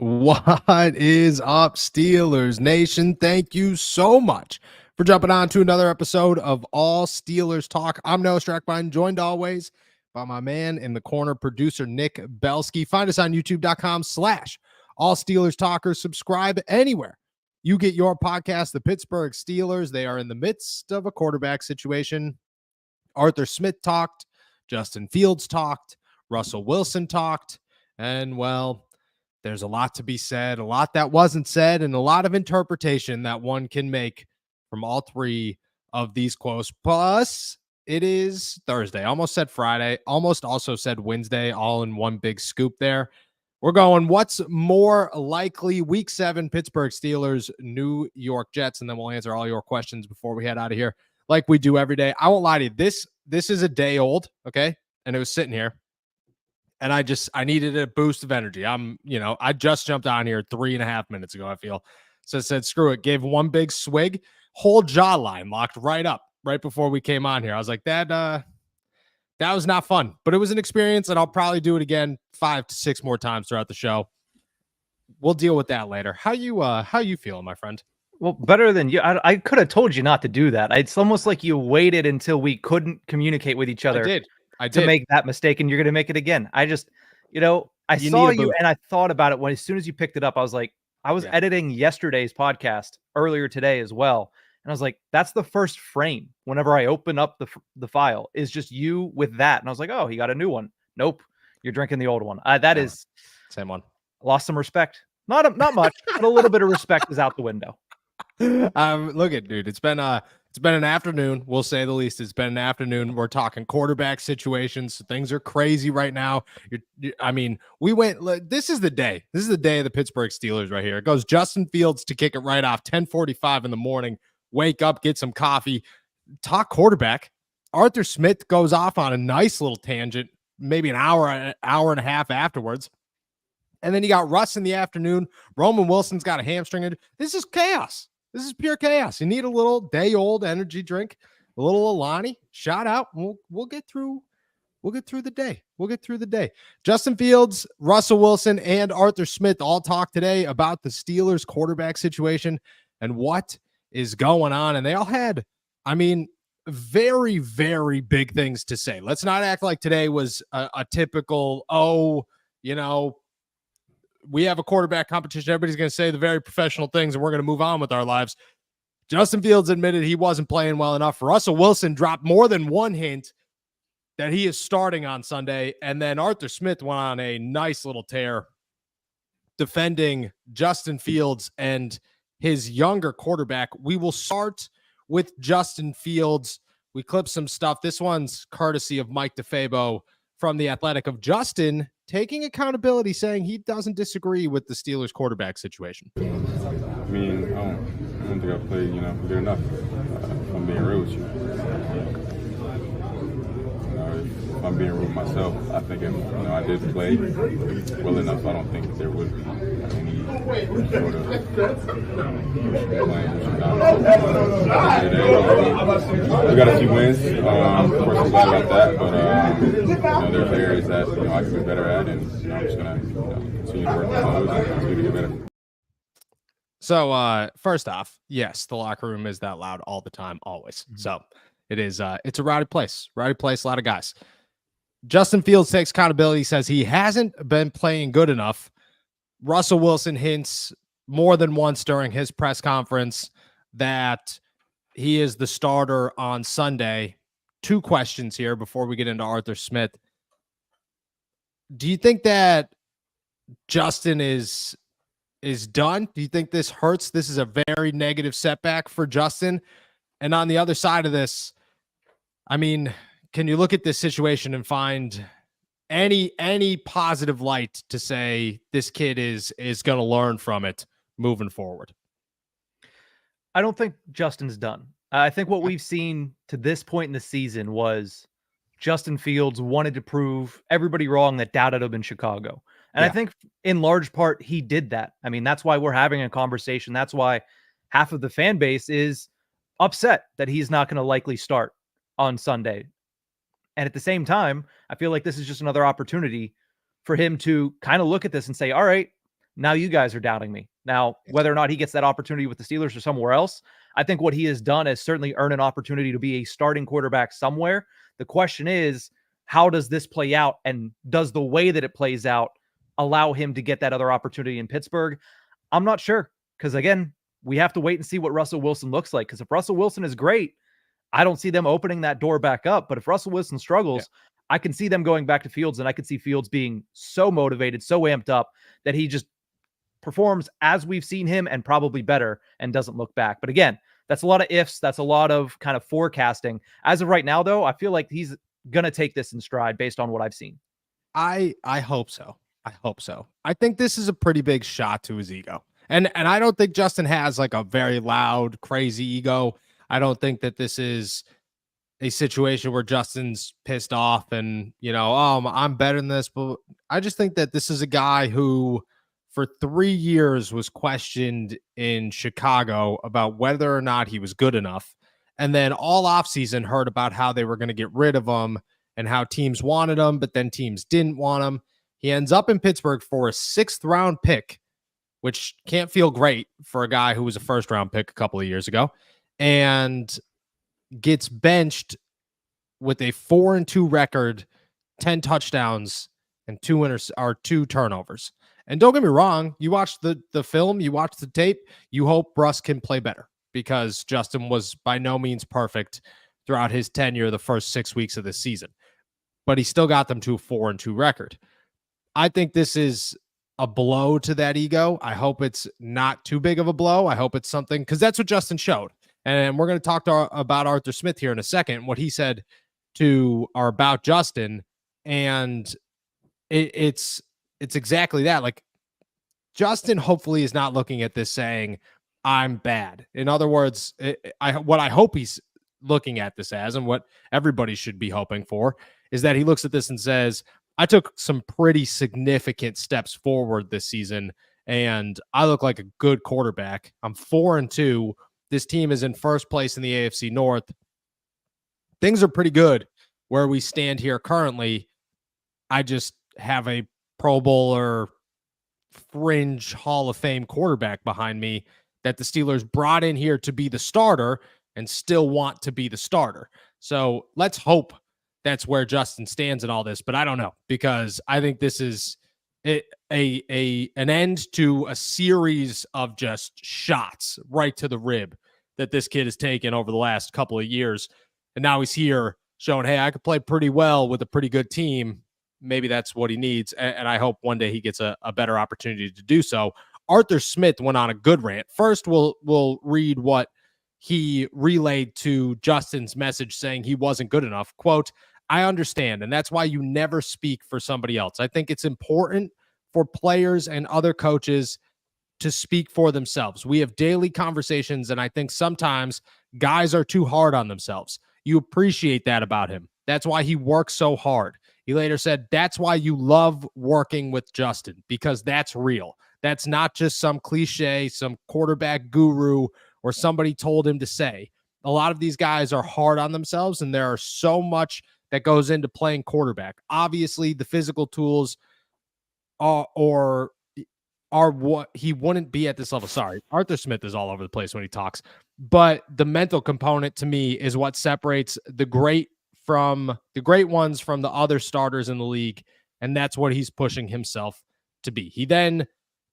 What is up, Steelers Nation? Thank you so much for jumping on to another episode of All Steelers Talk. I'm Noah Strackbine, joined always by my man in the corner, producer Nick Belsky. Find us on youtube.com/All Steelers Talkers. Subscribe anywhere you get your podcast. The Pittsburgh Steelers, they are in the midst of a quarterback situation. Arthur Smith talked, Justin Fields talked, Russell Wilson talked, and well, there's a lot to be said, a lot that wasn't said, and a lot of interpretation that one can make from all three of these quotes. Plus, it is Thursday. Almost said Friday, almost also said Wednesday, all in one big scoop there. We're going, what's more likely? Week 7, Pittsburgh Steelers, New York Jets, and then we'll answer all your questions before we head out of here like we do every day. I won't lie to you. This is a day old, okay? And it was sitting here. And I needed a boost of energy. I just jumped on here 3.5 minutes ago, I feel. So I said, screw it. Gave one big swig, whole jawline locked right up right before we came on here. I was like, that was not fun, but it was an experience, and I'll probably do it again 5 to 6 more times throughout the show. We'll deal with that later. How you feeling, my friend? Well, better than you. I could have told you not to do that. It's almost like you waited until we couldn't communicate with each other. I did. To make that mistake, and you're going to make it again. I just, I saw you and I thought about it as soon as you picked it up. I was like, I was editing yesterday's podcast earlier today as well. And I was like, that's the first frame. Whenever I open up the file is just you with that. And I was like, oh, he got a new one. Nope. You're drinking the old one. That is same one. Lost some respect. Not much, but a little bit of respect is out the window. Look at, dude, it's been an afternoon, we'll say the least. It's been an afternoon. We're talking quarterback situations. Things are crazy right now. This is the day. This is the day of the Pittsburgh Steelers right here. It goes Justin Fields to kick it right off, 10:45 in the morning. Wake up, get some coffee, talk quarterback. Arthur Smith goes off on a nice little tangent, maybe an hour and a half afterwards. And then you got Russ in the afternoon. Roman Wilson's got a hamstring. This is chaos. This is pure chaos. You need a little day-old energy drink, a little Alani. Shout out. We'll get through the day. We'll get through the day. Justin Fields, Russell Wilson, and Arthur Smith all talk today about the Steelers quarterback situation and what is going on. And they all had, very, very big things to say. Let's not act like today was a typical, we have a quarterback competition. Everybody's going to say the very professional things, and we're going to move on with our lives. Justin Fields admitted he wasn't playing well enough. Russell Wilson dropped more than one hint that he is starting on Sunday. And then Arthur Smith went on a nice little tear defending Justin Fields and his younger quarterback. We will start with Justin Fields. We clipped some stuff. This one's courtesy of Mike DeFabo from The Athletic, of Justin taking accountability, saying he doesn't disagree with the Steelers quarterback situation. I don't think I played, good enough. If I'm being real with you. If I'm being real with myself, I think I did play well enough. I don't think there would be any sort of we got a few wins. Of course, I'm glad about that, but there's areas that I could be better at, and I'm just gonna continue to work on those and continue to get better. So first off, yes, the locker room is that loud all the time, always. Mm-hmm. So it is. It's a rowdy place. A lot of guys. Justin Fields takes accountability, says he hasn't been playing good enough. Russell Wilson hints more than once during his press conference that he is the starter on Sunday. 2 questions here before we get into Arthur Smith. Do you think that Justin is done? Do you think this hurts? This is a very negative setback for Justin. And on the other side of this, can you look at this situation and find any positive light to say this kid is going to learn from it moving forward? I don't think Justin's done. I think what we've seen to this point in the season was Justin Fields wanted to prove everybody wrong that doubted him in Chicago. And I think in large part, he did that. That's why we're having a conversation. That's why half of the fan base is upset that he's not going to likely start on Sunday. And at the same time, I feel like this is just another opportunity for him to kind of look at this and say, all right, Now you guys are doubting me. Now, whether or not he gets that opportunity with the Steelers or somewhere else, I think what he has done is certainly earn an opportunity to be a starting quarterback somewhere. The question is, how does this play out? And does the way that it plays out allow him to get that other opportunity in Pittsburgh? I'm not sure. Because again, we have to wait and see what Russell Wilson looks like. Because if Russell Wilson is great, I don't see them opening that door back up. But if Russell Wilson struggles, I can see them going back to Fields, and I could see Fields being so motivated, so amped up that he just performs as we've seen him and probably better and doesn't look back. But again, that's a lot of ifs. That's a lot of kind of forecasting. As of right now, though, I feel like he's going to take this in stride based on what I've seen. I hope so. I hope so. I think this is a pretty big shot to his ego. And I don't think Justin has like a very loud, crazy ego. I don't think that this is a situation where Justin's pissed off and, I'm better than this. But I just think that this is a guy who for 3 years was questioned in Chicago about whether or not he was good enough. And then all offseason heard about how they were going to get rid of him and how teams wanted him, but then teams didn't want him. He ends up in Pittsburgh for a 6th round pick, which can't feel great for a guy who was a 1st round pick a couple of years ago, and gets benched with a 4-2 record, 10 touchdowns and 2 turnovers. And don't get me wrong, you watch the film, you watch the tape, you hope Russ can play better because Justin was by no means perfect throughout his tenure the first 6 weeks of the season. But he still got them to a 4-2 record. I think this is a blow to that ego. I hope it's not too big of a blow. I hope it's something, because that's what Justin showed. And we're going to talk about Arthur Smith here in a second, what he said to or about Justin. And it's exactly that. Like, Justin hopefully is not looking at this saying, I'm bad. In other words, what I hope he's looking at this as, and what everybody should be hoping for, is that he looks at this and says, I took some pretty significant steps forward this season, and I look like a good quarterback. I'm 4-2. This team is in 1st place in the AFC North. Things are pretty good where we stand here currently. I just have a Pro Bowler, fringe Hall of Fame quarterback behind me that the Steelers brought in here to be the starter and still want to be the starter. So let's hope that's where Justin stands in all this, but I don't know, because I think this is an end to a series of just shots right to the rib that this kid has taken over the last couple of years. And now he's here showing, hey, I could play pretty well with a pretty good team. Maybe that's what he needs. And I hope one day he gets a better opportunity to do so. Arthur Smith went on a good rant. First, we'll read what he relayed to Justin's message saying he wasn't good enough. Quote, I understand, and that's why you never speak for somebody else. I think it's important for players and other coaches to speak for themselves. We have daily conversations, and I think sometimes guys are too hard on themselves. You appreciate that about him. That's why he works so hard. He later said, that's why you love working with Justin, because that's real. That's not just some cliche, some quarterback guru or somebody told him to say. A lot of these guys are hard on themselves, and there are so much that goes into playing quarterback. Obviously, the physical tools are what he wouldn't be at this level. Sorry, Arthur Smith is all over the place when he talks. But the mental component to me is what separates the great ones from the other starters in the league, and that's what he's pushing himself to be. He then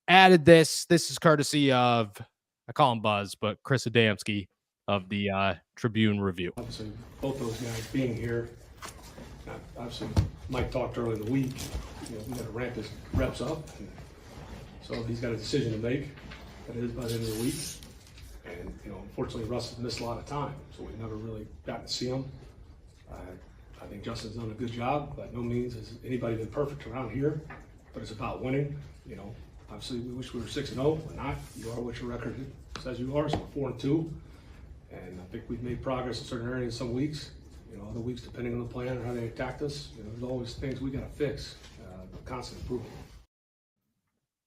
added this. This is courtesy of, I call him Buzz, but Chris Adamski of the Tribune Review. Obviously, both those guys being here. Obviously, Mike talked earlier in the week. We got to ramp his reps up, and so he's got a decision to make. That is by the end of the week. And unfortunately, Russ has missed a lot of time, so we've never really gotten to see him. I think Justin's done a good job. By no means has anybody been perfect around here, but it's about winning. Obviously, we wish we were 6-0. We're not. You are what your record says you are. So we're 4-2, and I think we've made progress in certain areas some weeks. Other weeks, depending on the plan or how they attacked us, there's always things we got to fix. Constant improvement.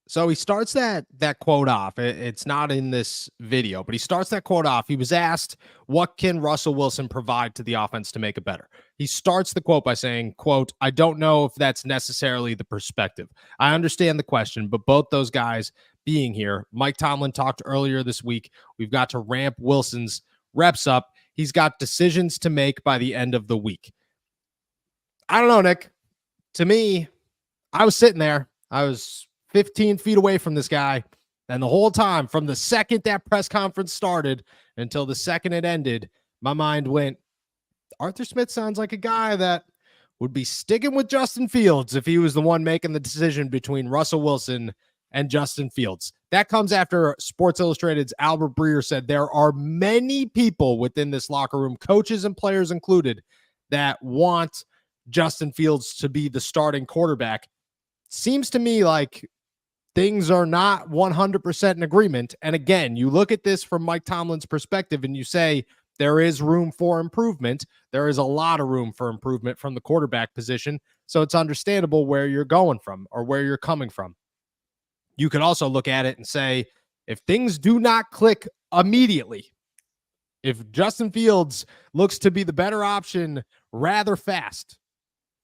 So he starts that quote off. It's not in this video, but he starts that quote off. He was asked, what can Russell Wilson provide to the offense to make it better? He starts the quote by saying, quote, I don't know if that's necessarily the perspective. I understand the question, but both those guys being here, Mike Tomlin talked earlier this week, we've got to ramp Wilson's reps up. He's got decisions to make by the end of the week. I don't know, Nick. To me, I was sitting there. I was 15 feet away from this guy. And the whole time, from the second that press conference started until the second it ended, my mind went, Arthur Smith sounds like a guy that would be sticking with Justin Fields if he was the one making the decision between Russell Wilson and Justin Fields. That comes after Sports Illustrated's Albert Breer said there are many people within this locker room, coaches and players included, that want Justin Fields to be the starting quarterback. Seems to me like things are not 100% in agreement. And again, you look at this from Mike Tomlin's perspective and you say there is room for improvement. There is a lot of room for improvement from the quarterback position. So it's understandable where you're going from or where you're coming from. You could also look at it and say, if things do not click immediately, if Justin Fields looks to be the better option rather fast,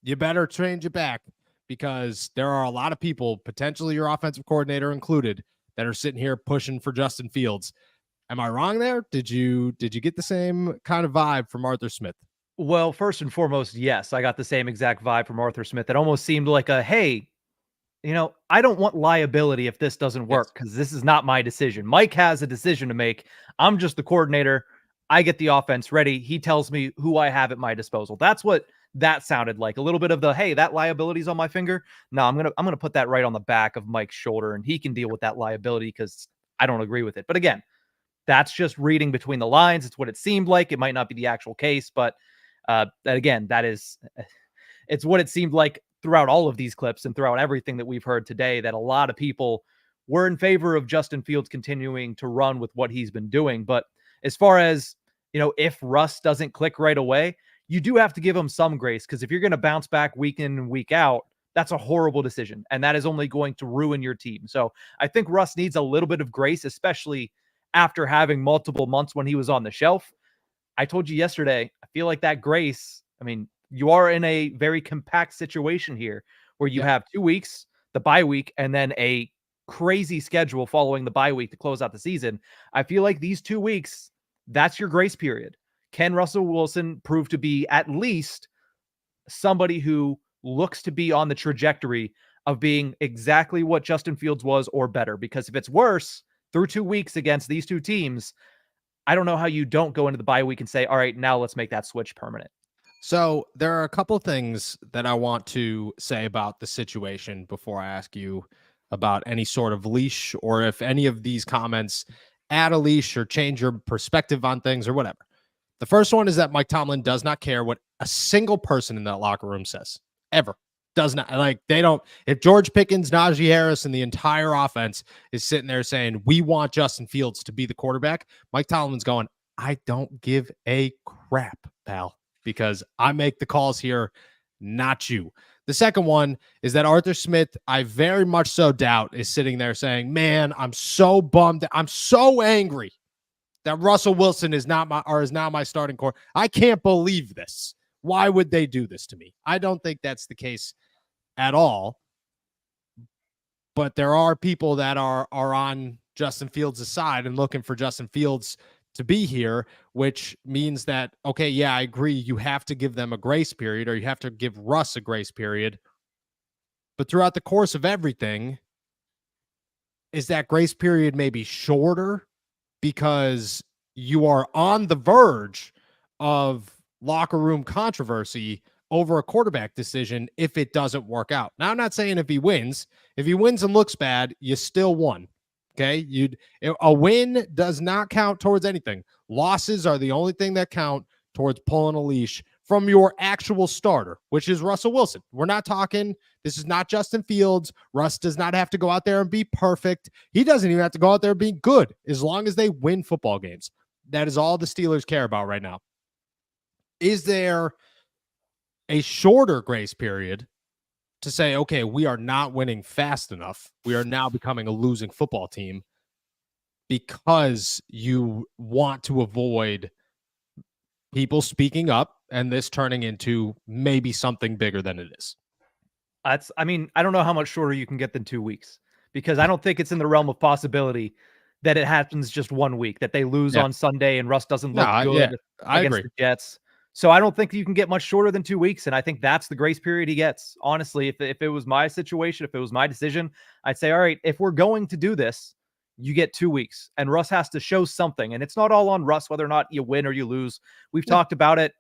you better change it back, because there are a lot of people, potentially your offensive coordinator included, that are sitting here pushing for Justin Fields. Am I wrong there? Did you get the same kind of vibe from Arthur Smith? Well, first and foremost, yes, I got the same exact vibe from Arthur Smith. It almost seemed like a, hey, I don't want liability if this doesn't work, because this is not my decision. Mike has a decision to make. I'm just the coordinator. I get the offense ready. He tells me who I have at my disposal. That's what that sounded like. A little bit of the, hey, that liability's on my finger. No, I'm gonna put that right on the back of Mike's shoulder, and he can deal with that liability because I don't agree with it. But again, that's just reading between the lines. It's what it seemed like. It might not be the actual case, but it's what it seemed like throughout all of these clips and throughout everything that we've heard today, that a lot of people were in favor of Justin Fields continuing to run with what he's been doing. But as far as, if Russ doesn't click right away, you do have to give him some grace, because if you're going to bounce back week in and week out, that's a horrible decision. And that is only going to ruin your team. So I think Russ needs a little bit of grace, especially after having multiple months when he was on the shelf. I told you yesterday, I feel like that grace, you are in a very compact situation here where you have 2 weeks, the bye week, and then a crazy schedule following the bye week to close out the season. I feel like these 2 weeks, that's your grace period. Can Russell Wilson prove to be at least somebody who looks to be on the trajectory of being exactly what Justin Fields was or better? Because if it's worse through 2 weeks against these two teams, I don't know how you don't go into the bye week and say, all right, now let's make that switch permanent. So there are a couple things that I want to say about the situation before I ask you about any sort of leash, or if any of these comments add a leash or change your perspective on things or whatever. The first one is that Mike Tomlin does not care what a single person in that locker room says, ever. Does not. Like, they don't. If George Pickens, Najee Harris, and the entire offense is sitting there saying, we want Justin Fields to be the quarterback, Mike Tomlin's going, I don't give a crap, pal, because I make the calls here, not you. The second one is that Arthur Smith, I very much so doubt, is sitting there saying, man, I'm so bummed. I'm so angry that Russell Wilson is now my starting core. I can't believe this. Why would they do this to me? I don't think that's the case at all. But there are people that are on Justin Fields' side and looking for Justin Fields to be here, which means that, okay, yeah, I agree. You have to give them a grace period, or you have to give Russ a grace period. But throughout the course of everything, is that grace period maybe shorter because you are on the verge of locker room controversy over a quarterback decision if it doesn't work out? Now, I'm not saying if he wins and looks bad, you still won. Okay. A win does not count towards anything. Losses are the only thing that count towards pulling a leash from your actual starter, which is Russell Wilson. We're not talking, this is not Justin Fields. Russ does not have to go out there and be perfect. He doesn't even have to go out there and be good, as long as they win football games. That is all the Steelers care about right now. Is there a shorter grace period to say, okay, we are not winning fast enough. We are now becoming a losing football team because you want to avoid people speaking up and this turning into maybe something bigger than it is. I mean, I don't know how much shorter you can get than 2 weeks, because I don't think it's in the realm of possibility that it happens just 1 week, that they lose on Sunday and Russ doesn't look good against the Jets. So I don't think you can get much shorter than 2 weeks. And I think that's the grace period he gets. Honestly, if it was my situation, if it was my decision, I'd say, all right, if we're going to do this, you get 2 weeks, and Russ has to show something. And it's not all on Russ, whether or not you win or you lose. We've talked about it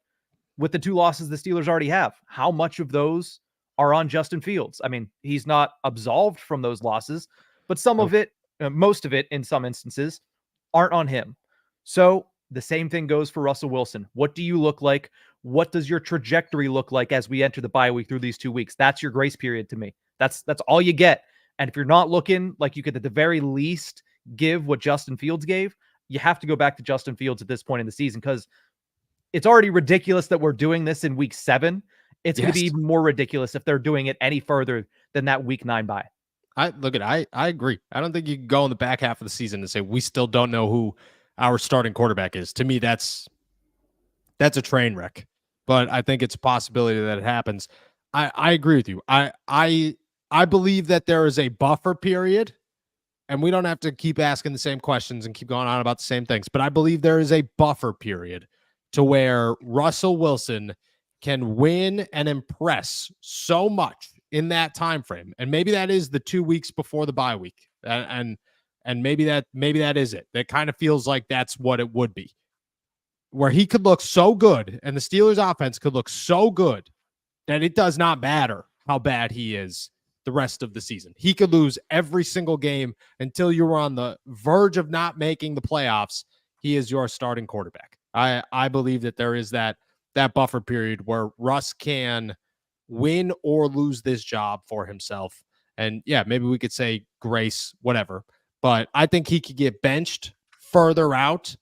with the 2 losses the Steelers already have. How much of those are on Justin Fields? I mean, he's not absolved from those losses, but some of it, most of it in some instances, aren't on him. So the same thing goes for Russell Wilson. What do you look like? What does your trajectory look like as we enter the bye week through these 2 weeks? That's your grace period to me. That's all you get. And if you're not looking like you could at the very least give what Justin Fields gave, you have to go back to Justin Fields at this point in the season, because it's already ridiculous that we're doing this in week 7. It's going to be even more ridiculous if they're doing it any further than that week 9 bye. I agree. I don't think you can go in the back half of the season and say we still don't know who our starting quarterback is. To me, that's a train wreck. But I think it's a possibility that it happens. I agree with you. I believe that there is a buffer period, and we don't have to keep asking the same questions and keep going on about the same things. But I believe there is a buffer period to where Russell Wilson can win and impress so much in that time frame, and maybe that is the 2 weeks before the bye week, and maybe that is it. That kind of feels like that's what it would be, where he could look so good, and the Steelers' offense could look so good that it does not matter how bad he is the rest of the season. He could lose every single game until you were on the verge of not making the playoffs. He is your starting quarterback. I believe that there is that buffer period where Russ can win or lose this job for himself. And yeah, maybe we could say grace, whatever. But I think he could get benched further out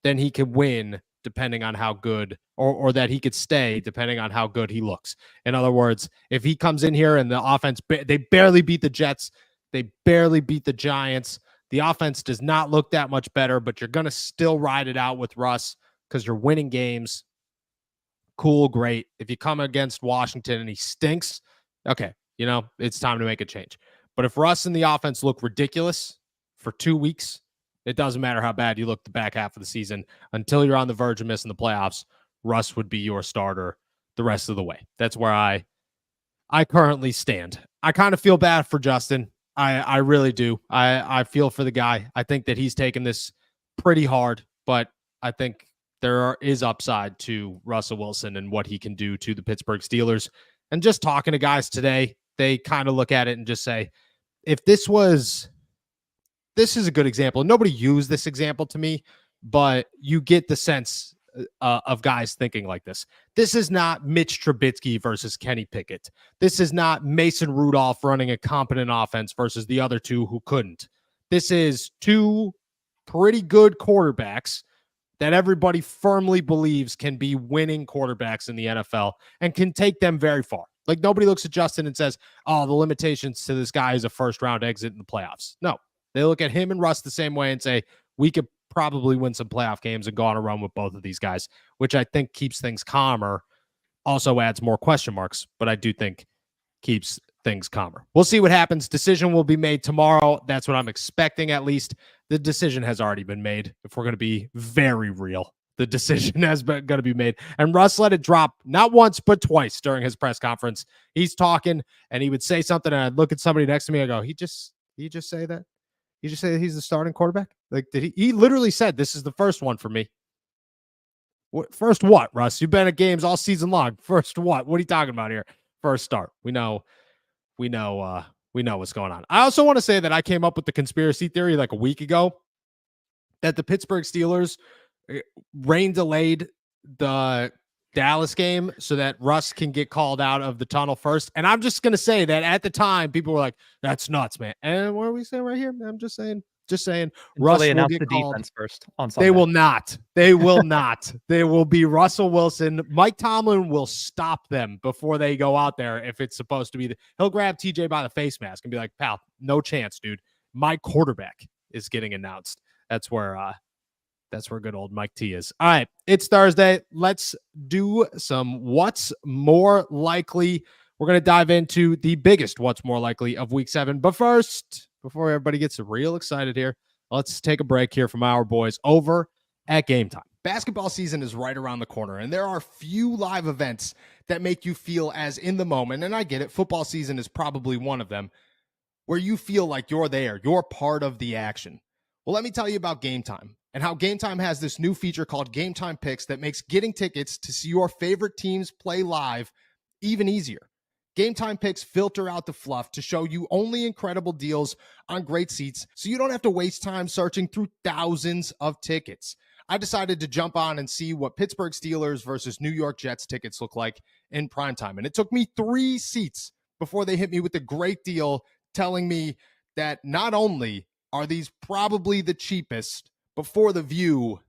than he could win, depending on how good, or that he could stay depending on how good he looks. In other words, if he comes in here and the offense, they barely beat the Jets, they barely beat the Giants, the offense does not look that much better, but you're going to still ride it out with Russ because you're winning games. Cool, great. If you come against Washington and he stinks, okay, it's time to make a change. But if Russ and the offense look ridiculous for 2 weeks, it doesn't matter how bad you look the back half of the season. Until you're on the verge of missing the playoffs, Russ would be your starter the rest of the way. That's where I currently stand. I kind of feel bad for Justin. I really do. I feel for the guy. I think that he's taken this pretty hard, but I think there is upside to Russell Wilson and what he can do to the Pittsburgh Steelers. And just talking to guys today, they kind of look at it and just say, if this is a good example. Nobody used this example to me, but you get the sense of guys thinking like this. This is not Mitch Trubisky versus Kenny Pickett. This is not Mason Rudolph running a competent offense versus the other two who couldn't. This is 2 pretty good quarterbacks that everybody firmly believes can be winning quarterbacks in the NFL and can take them very far. Like, nobody looks at Justin and says, oh, the limitations to this guy is a first-round exit in the playoffs. No, they look at him and Russ the same way and say, we could probably win some playoff games and go on a run with both of these guys, which I think keeps things calmer. Also adds more question marks, but I do think keeps things calmer. We'll see what happens. Decision will be made tomorrow. That's what I'm expecting, at least. The decision has already been made. If we're going to be very real, the decision has been going to be made. And Russ let it drop not once, but twice during his press conference. He's talking and he would say something and I'd look at somebody next to me. I go, he just say that? You just say that he's the starting quarterback? Like, did he literally said, this is the first one for me. First what, Russ? You've been at games all season long. First what? What are you talking about here? First start. We know what's going on. I also want to say that I came up with the conspiracy theory like a week ago that the Pittsburgh Steelers rain delayed the Dallas game so that Russ can get called out of the tunnel first. And I'm just going to say that at the time, people were like, that's nuts, man. And what are we saying right here? I'm just saying Just saying. Until they will announce get the called. defense first on Sunday. They will not. They will not. They will be Russell Wilson. Mike Tomlin will stop them before they go out there if it's supposed to be. He'll grab TJ by the face mask and be like, pal, no chance, dude. My quarterback is getting announced. That's where good old Mike T is. All right, it's Thursday. Let's do some what's more likely. We're going to dive into the biggest what's more likely of week 7. But first, before everybody gets real excited here, let's take a break here from our boys over at Game Time. Basketball season is right around the corner, and there are few live events that make you feel as in the moment. And I get it. Football season is probably one of them where you feel like you're there. You're part of the action. Well, let me tell you about Game Time and how Game Time has this new feature called Game Time Picks that makes getting tickets to see your favorite teams play live even easier. Game Time Picks filter out the fluff to show you only incredible deals on great seats, so you don't have to waste time searching through thousands of tickets. I decided to jump on and see what Pittsburgh Steelers versus New York Jets tickets look like in primetime, and it took me 3 seats before they hit me with a great deal, telling me that not only are these probably the cheapest, but for the view,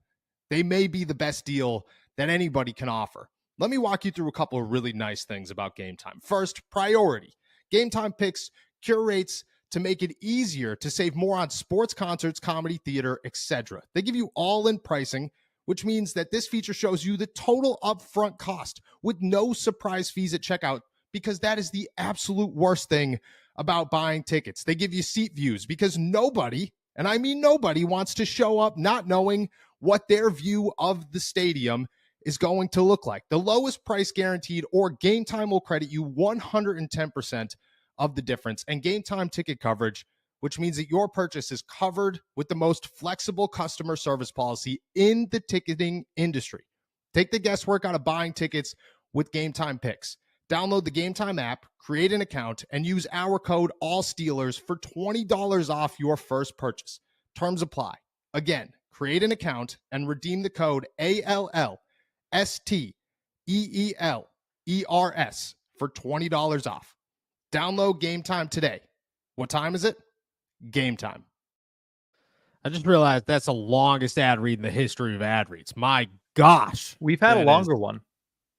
they may be the best deal that anybody can offer. Let me walk you through a couple of really nice things about Game Time. First, priority. Game Time Picks curates to make it easier to save more on sports, concerts, comedy, theater, etc. They give you all-in pricing, which means that this feature shows you the total upfront cost with no surprise fees at checkout, because that is the absolute worst thing about buying tickets. They give you seat views because nobody, and I mean nobody, wants to show up not knowing what their view of the stadium is going to look like. The lowest price guaranteed, or Game Time will credit you 110% of the difference. And Game Time ticket coverage, which means that your purchase is covered with the most flexible customer service policy in the ticketing industry. Take the guesswork out of buying tickets with Game Time Picks. Download the Game Time app, create an account, and use our code ALLSTEELERS for $20 off your first purchase. Terms apply. Again, create an account and redeem the code ALLSTEELERS for $20 off. Download Game Time today. What time is it? Game time. I just realized that's the longest ad read in the history of ad reads. My gosh. We've had a longer one.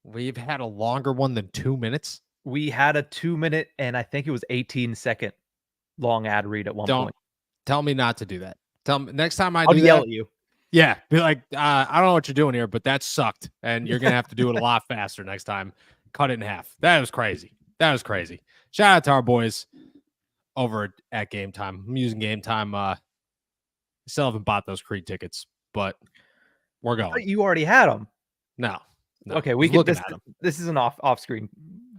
We've had a longer one than 2 minutes. We had a 2-minute and I think it was 18-second long ad read at one point. Tell me not to do that. Tell me next time I'll yell at you. Yeah, be like, I don't know what you're doing here, but that sucked, and you're gonna have to do it a lot faster next time. Cut it in half. That was crazy. Shout out to our boys over at Game Time. I'm using Game Time. Still haven't bought those Creed tickets, but we're going. But you already had them. No. Okay, we can. This is an off-screen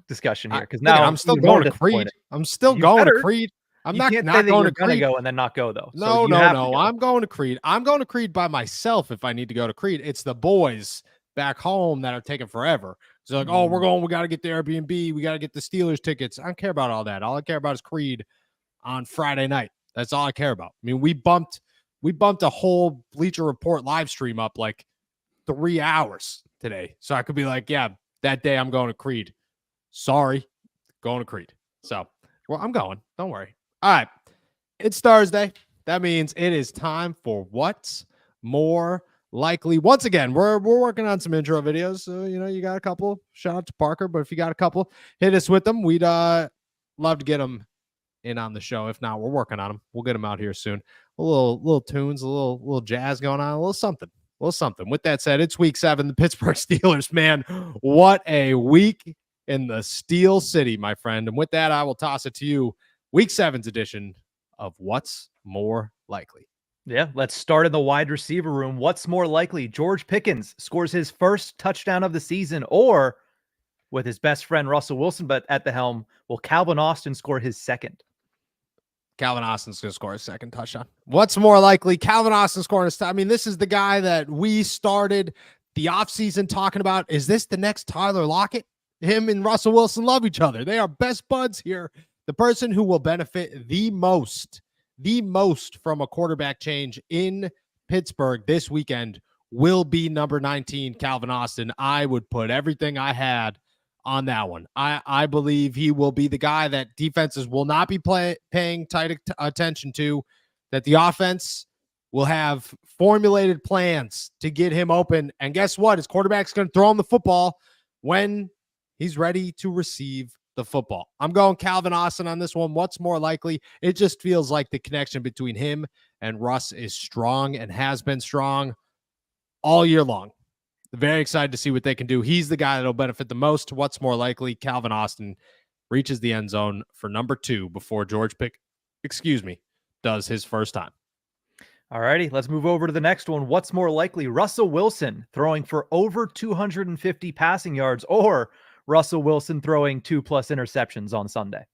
discussion here because now I'm still going to Creed. I'm still going to Creed. I'm not going to Creed. Go and then not go though. No. I'm going to Creed. I'm going to Creed by myself if I need to go to Creed. It's the boys back home that are taking forever. It's like, oh, we're going. We got to get the Airbnb. We got to get the Steelers tickets. I don't care about all that. All I care about is Creed on Friday night. That's all I care about. I mean, we bumped a whole Bleacher Report live stream up like 3 hours today, so I could be like, yeah, that day I'm going to Creed. Sorry, going to Creed. So, well, I'm going. Don't worry. All right, it's Thursday. That means it is time for What's More Likely. Once again, we're working on some intro videos. So, you got a couple. Shout out to Parker, but if you got a couple, hit us with them. We'd love to get them in on the show. If not, we're working on them. We'll get them out here soon. A little tunes, a little jazz going on, a little something. With that said, it's week 7. The Pittsburgh Steelers, man, what a week in the Steel City, my friend. And with that, I will toss it to you. Week 7's edition of What's More Likely. Yeah, let's start in the wide receiver room. What's more likely? George Pickens scores his first touchdown of the season, or with his best friend Russell Wilson, but at the helm, will Calvin Austin score his second? Calvin Austin's going to score his second touchdown. What's more likely? Calvin Austin scoring his. I mean, this is the guy that we started the offseason talking about. Is this the next Tyler Lockett? Him and Russell Wilson love each other. They are best buds here. The person who will benefit the most from a quarterback change in Pittsburgh this weekend will be number 19, Calvin Austin. I would put everything I had on that one. I believe he will be the guy that defenses will not be paying tight attention to that the offense will have formulated plans to get him open. And guess what? His quarterback's going to throw him the football when he's ready to receive the football. I'm going Calvin Austin on this one. What's more likely? It just feels like the connection between him and Russ is strong and has been strong all year long. Very excited to see what they can do. He's the guy that'll benefit the most. What's more likely? Calvin Austin reaches the end zone for number 2 before George does his first time. All righty, let's move over to the next one. What's more likely? Russell Wilson throwing for over 250 passing yards, or Russell Wilson throwing 2+ interceptions on Sunday?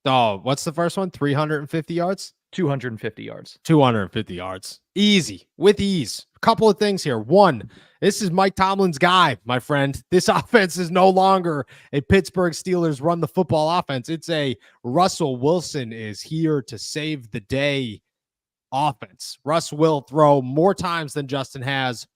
Oh, what's the first one? 350 yards? 250 yards. 250 yards. Easy. With ease. A couple of things here. One, this is Mike Tomlin's guy, my friend. This offense is no longer a Pittsburgh Steelers run the football offense. It's a Russell Wilson is here to save the day offense. Russ will throw more times than Justin has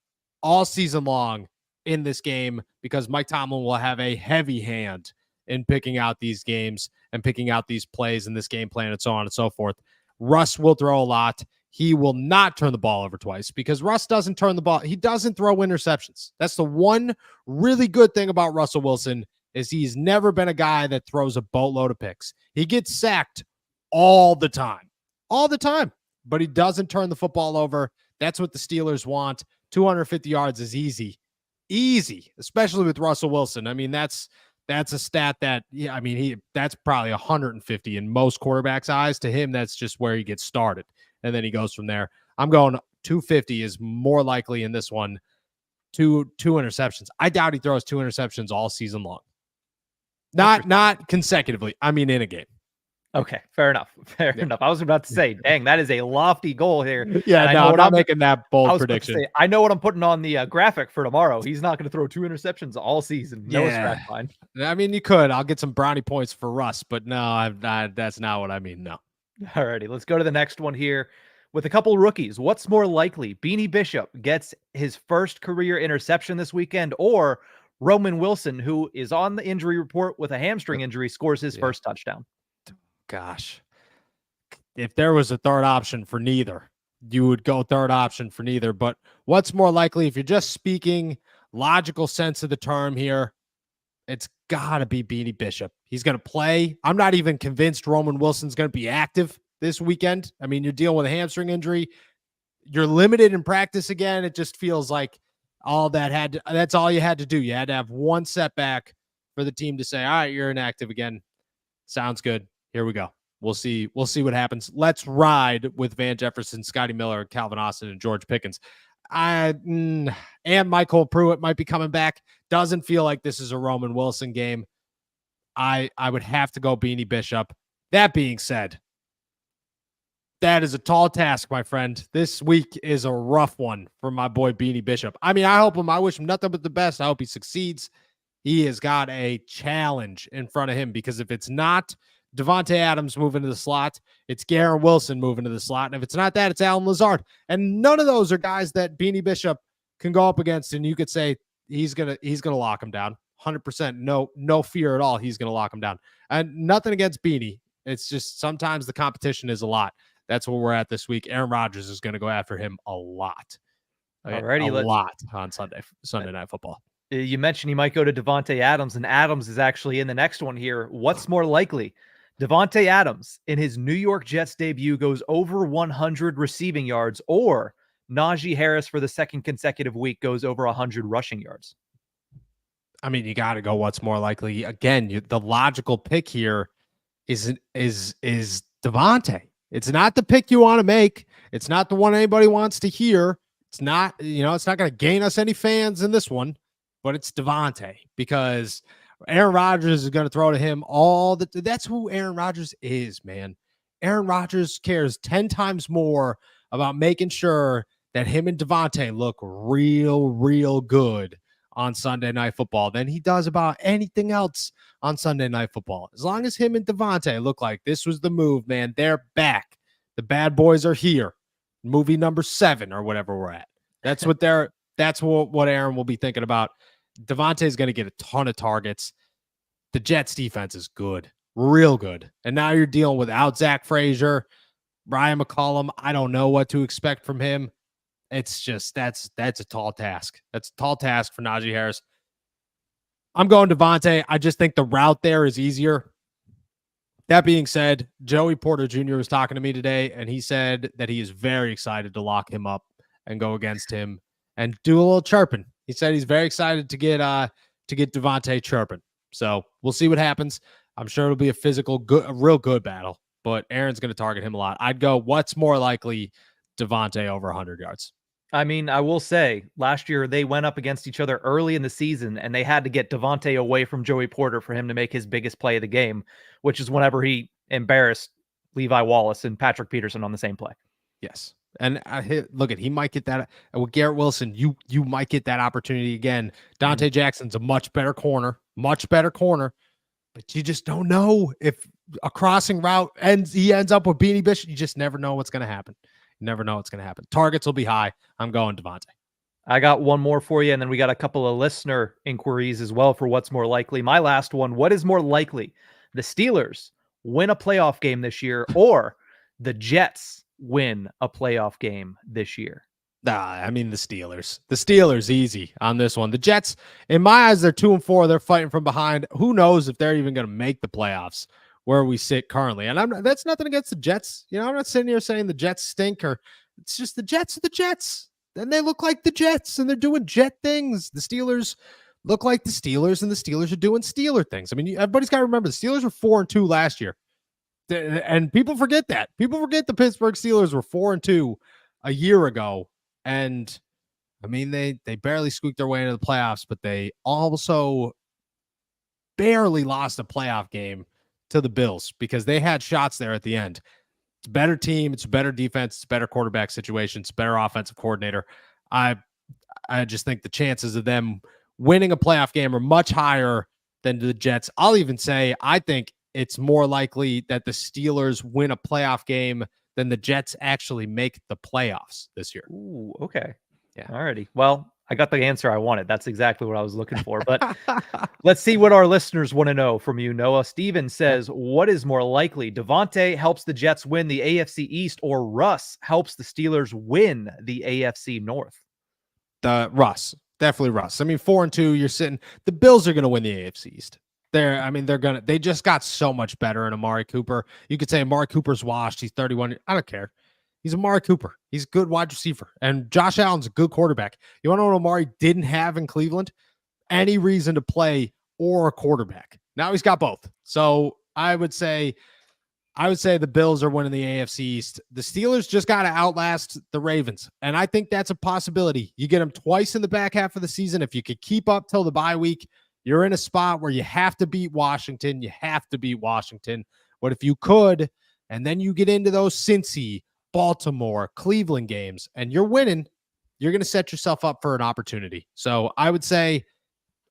all season long in this game because Mike Tomlin will have a heavy hand in picking out these games and picking out these plays in this game plan and so on and so forth. Russ will throw a lot. He will not turn the ball over twice because Russ doesn't turn the ball. He doesn't throw interceptions. That's the one really good thing about Russell Wilson is he's never been a guy that throws a boatload of picks. He gets sacked all the time, but he doesn't turn the football over. That's what the Steelers want. 250 yards is easy, especially with Russell Wilson. I mean, that's a stat that, that's probably 150 in most quarterbacks' eyes. To him, that's just where he gets started. And then he goes from there. I'm going 250 is more likely in this one. Two interceptions. I doubt he throws 2 interceptions all season long. Not consecutively. I mean, in a game. Okay, fair enough. Enough. I was about to say, dang, that is a lofty goal here. Yeah, no, I'm not making that bold prediction. I know what I'm putting on the graphic for tomorrow. He's not going to throw 2 interceptions all season. No strap line. I mean, you could. I'll get some brownie points for Russ, but no, that's not what I mean. No. All righty, let's go to the next one here with a couple rookies. What's more likely? Beanie Bishop gets his first career interception this weekend, or Roman Wilson, who is on the injury report with a hamstring injury, scores his first touchdown? Gosh, if there was a third option for neither, you would go third option for neither. But what's more likely, if you're just speaking logical sense of the term here, it's got to be Beanie Bishop. He's going to play. I'm not even convinced Roman Wilson's going to be active this weekend. I mean, you're dealing with a hamstring injury. You're limited in practice again. It just feels like that's all you had to do. You had to have one setback for the team to say, all right, you're inactive again. Sounds good. Here we go. We'll see what happens. Let's ride with Van Jefferson, Scotty Miller, Calvin Austin, and George Pickens. And Michael Pruitt might be coming back. Doesn't feel like this is a Roman Wilson game. I would have to go Beanie Bishop. That being said, that is a tall task, my friend. This week is a rough one for my boy Beanie Bishop. I mean, I wish him nothing but the best. I hope he succeeds. He has got a challenge in front of him because if it's not Devontae Adams moving to the slot, it's Garrett Wilson moving to the slot. And if it's not that, it's Alan Lazard. And none of those are guys that Beanie Bishop can go up against. And you could say he's gonna lock him down. 100%. No fear at all. He's going to lock him down. And nothing against Beanie. It's just sometimes the competition is a lot. That's where we're at this week. Aaron Rodgers is going to go after him a lot. Alrighty, a lot on Sunday Night Football. You mentioned he might go to Devontae Adams, and Adams is actually in the next one here. What's more likely? Devontae Adams in his New York Jets debut goes over 100 receiving yards, or Najee Harris for the second consecutive week goes over 100 rushing yards. I mean, you got to go what's more likely. Again, the logical pick here is Devontae. It's not the pick you want to make. It's not the one anybody wants to hear. It's not, it's not going to gain us any fans in this one, but it's Devontae because Aaron Rodgers is going to throw to him that's who Aaron Rodgers is, man. Aaron Rodgers cares 10 times more about making sure that him and Devontae look real, real good on Sunday Night Football than he does about anything else on Sunday Night Football. As long as him and Devontae look like this was the move, man, they're back. The bad boys are here. Movie number 7 or whatever we're at. That's what Aaron will be thinking about. Devontae is going to get a ton of targets. The Jets defense is good, real good. And now you're dealing without Zach Frazier. Ryan McCollum, I don't know what to expect from him. It's just that's a tall task. That's a tall task for Najee Harris. I'm going Devontae. I just think the route there is easier. That being said, Joey Porter Jr. was talking to me today, and he said that he is very excited to lock him up and go against him and do a little chirping. He said he's very excited to get Devontae chirping. So we'll see what happens. I'm sure it'll be a real good battle, but Aaron's going to target him a lot. I'd go, what's more likely, Devontae over 100 yards? I mean, I will say last year they went up against each other early in the season, and they had to get Devontae away from Joey Porter for him to make his biggest play of the game, which is whenever he embarrassed Levi Wallace and Patrick Peterson on the same play. Yes. And he might get that with Garrett Wilson. You might get that opportunity again. Dante Jackson's a much better corner, but you just don't know if a crossing route he ends up with Beanie Bishop. You just never know what's going to happen. Never know what's going to happen. Targets will be high. I'm going Devontae. I got one more for you, and then we got a couple of listener inquiries as well for what's more likely. My last one, what is more likely? The Steelers win a playoff game this year, or the Jets win a playoff game this year? I mean, the Steelers. The Steelers easy on this one. The Jets, in my eyes, they're 2-4. They're fighting from behind. Who knows if they're even going to make the playoffs where we sit currently. And that's nothing against the Jets. You know, I'm not sitting here saying the Jets stink, or it's just the Jets are the Jets. And they look like the Jets, and they're doing Jet things. The Steelers look like the Steelers, and the Steelers are doing Steeler things. I mean, everybody's got to remember the Steelers were 4-2 last year. And people forget that. People forget the Pittsburgh Steelers were 4-2 a year ago. And I mean, they barely squeaked their way into the playoffs, but they also barely lost a playoff game to the Bills because they had shots there at the end. It's a better team. It's a better defense. It's a better quarterback situation. It's a better offensive coordinator. I just think the chances of them winning a playoff game are much higher than the Jets. I'll even say, I think it's more likely that the Steelers win a playoff game than the Jets actually make the playoffs this year. Ooh, okay. Yeah. Alrighty. Well, I got the answer I wanted. That's exactly what I was looking for. But let's see what our listeners want to know from you, Noah. Steven says, what is more likely? Devontae helps the Jets win the AFC East, or Russ helps the Steelers win the AFC North? Russ. Definitely Russ. I mean, 4-2, you're sitting. The Bills are going to win the AFC East. They just got so much better in Amari Cooper. You could say Amari Cooper's washed. He's 31. I don't care. He's Amari Cooper. He's a good wide receiver. And Josh Allen's a good quarterback. You want to know what Amari didn't have in Cleveland? Any reason to play or a quarterback. Now he's got both. So I would say the Bills are winning the AFC East. The Steelers just got to outlast the Ravens. And I think that's a possibility. You get them twice in the back half of the season. If you could keep up till the bye week, you're in a spot where you have to beat Washington. But if you could, and then you get into those Cincy, Baltimore, Cleveland games, and you're winning, you're going to set yourself up for an opportunity. So I would say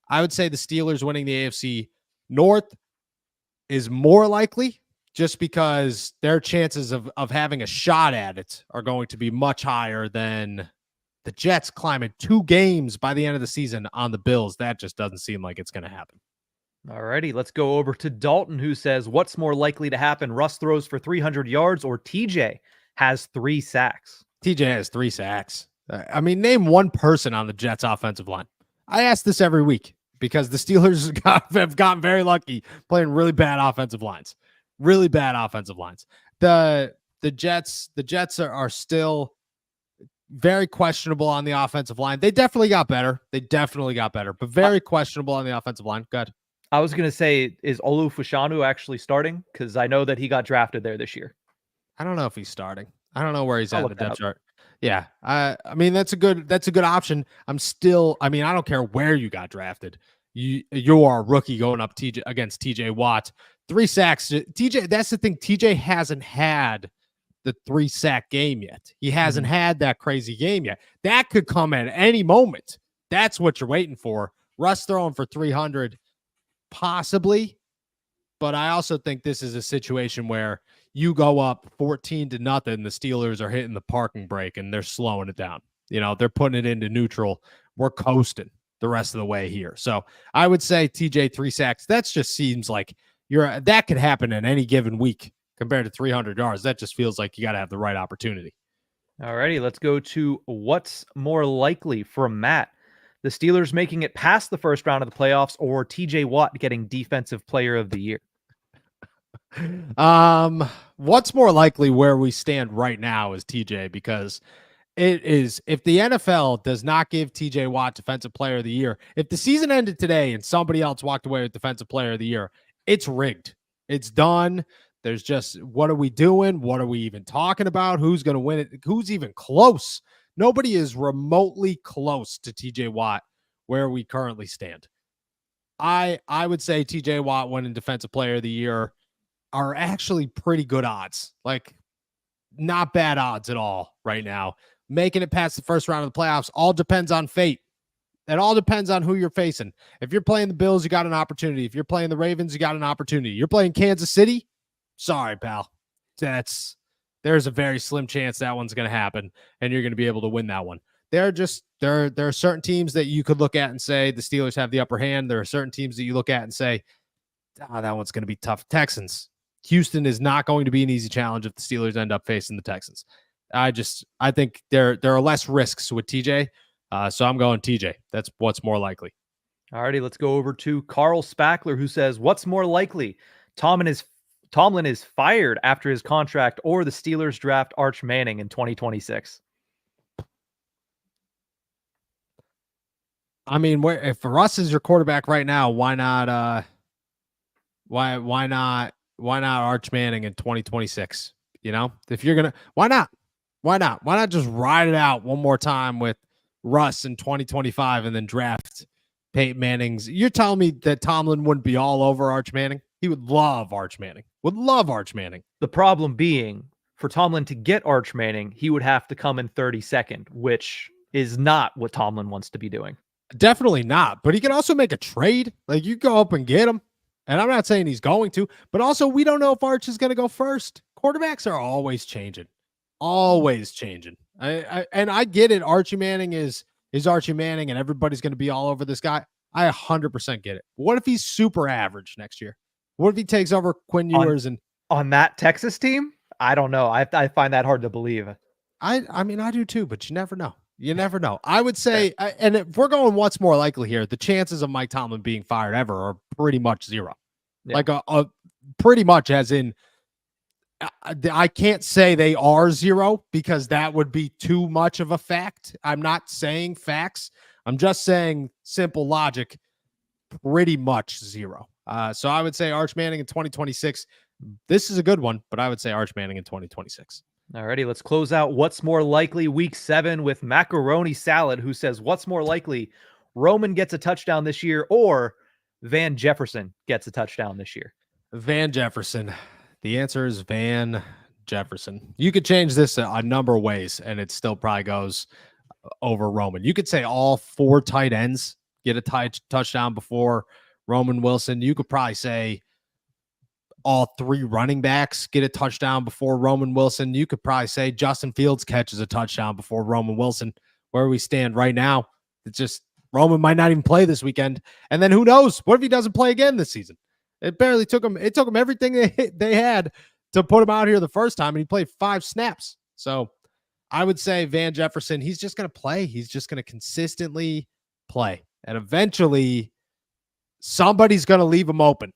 the Steelers winning the AFC North is more likely, just because their chances of having a shot at it are going to be much higher than the Jets climbing 2 games by the end of the season on the Bills. That just doesn't seem like it's going to happen. All righty, let's go over to Dalton, who says, what's more likely to happen? Russ throws for 300 yards, or TJ has 3 sacks? TJ has 3 sacks. I mean, name one person on the Jets offensive line. I ask this every week because the Steelers have gotten very lucky playing really bad offensive lines. The Jets are still very questionable on the offensive line. They definitely got better, but very questionable on the offensive line. Good. I was going to say, is Olu Fashanu actually starting? Because I know that he got drafted there this year. I don't know if he's starting. I don't know where he's at in the depth chart. Yeah. I mean, that's a good option. I don't care where you got drafted. You are a rookie going up against TJ Watt. 3 sacks. TJ, that's the thing. TJ hasn't had the 3-sack game yet. He hasn't had that crazy game yet. That could come at any moment. That's what you're waiting for. Russ throwing for 300, possibly. But I also think this is a situation where you go up 14-0. The Steelers are hitting the parking brake and they're slowing it down. You know, they're putting it into neutral. We're coasting the rest of the way here. So I would say TJ 3 sacks. That just seems like that could happen in any given week. compared to 300 yards. That just feels like you got to have the right opportunity. All righty, let's go to what's more likely from Matt. The Steelers making it past the first round of the playoffs or TJ Watt getting Defensive Player of the Year? What's more likely where we stand right now is TJ, because it is, if the NFL does not give TJ Watt Defensive Player of the Year, if the season ended today and somebody else walked away with Defensive Player of the Year, it's rigged. It's done. There's just, what are we doing? What are we even talking about? Who's going to win it? Who's even close? Nobody is remotely close to TJ Watt where we currently stand. I would say TJ Watt winning Defensive Player of the Year are actually pretty good odds. Like, not bad odds at all right now. Making it past the first round of the playoffs all depends on fate. It all depends on who you're facing. If you're playing the Bills, you got an opportunity. If you're playing the Ravens, you got an opportunity. You're playing Kansas City, sorry, pal. There's a very slim chance that one's going to happen, and you're going to be able to win that one. There are certain teams that you could look at and say the Steelers have the upper hand. There are certain teams that you look at and say, that one's going to be tough. Houston is not going to be an easy challenge if the Steelers end up facing the Texans. I think there are less risks with TJ. So I'm going TJ. That's what's more likely. All righty, let's go over to Carl Spackler, who says, what's more likely? Tomlin is fired after his contract, or the Steelers draft Arch Manning in 2026. I mean, if Russ is your quarterback right now, why not Arch Manning in 2026? You know, if you're gonna, why not? Why not just ride it out one more time with Russ in 2025 and then draft Peyton Manning's? You're telling me that Tomlin wouldn't be all over Arch Manning? He would love Arch Manning. The problem being, for Tomlin to get Arch Manning, he would have to come in 32nd, which is not what Tomlin wants to be doing. Definitely not. But he can also make a trade. Like, you go up and get him. And I'm not saying he's going to, but also we don't know if Arch is going to go first. Quarterbacks are always changing. And I get it. Archie Manning is Archie Manning, and everybody's going to be all over this guy. I 100% get it. What if he's super average next year? What if he takes over Quinn Ewers on that Texas team? I don't know. I find that hard to believe. I mean, I do too, but you never know. I would say, and if we're going what's more likely here, the chances of Mike Tomlin being fired ever are pretty much zero. Yeah. Like a pretty much, as in, I can't say they are zero because that would be too much of a fact. I'm not saying facts. I'm just saying simple logic, pretty much zero. So I would say Arch Manning in 2026. This is a good one, but I would say Arch Manning in 2026. Alrighty, let's close out what's more likely week 7 with Macaroni Salad, who says, what's more likely? Roman gets a touchdown this year, or Van Jefferson gets a touchdown this year? Van Jefferson. The answer is Van Jefferson. You could change this a number of ways, and it still probably goes over Roman. You could say all 4 tight ends get a touchdown before Roman Wilson. You could probably say all 3 running backs get a touchdown before Roman Wilson. You could probably say Justin Fields catches a touchdown before Roman Wilson. Where we stand right now, it's just Roman might not even play this weekend. And then who knows? What if he doesn't play again this season? It barely took him. It took him everything they had to put him out here the first time, and he played 5 snaps. So I would say Van Jefferson, he's just going to play. He's just going to consistently play. And eventually somebody's going to leave him open.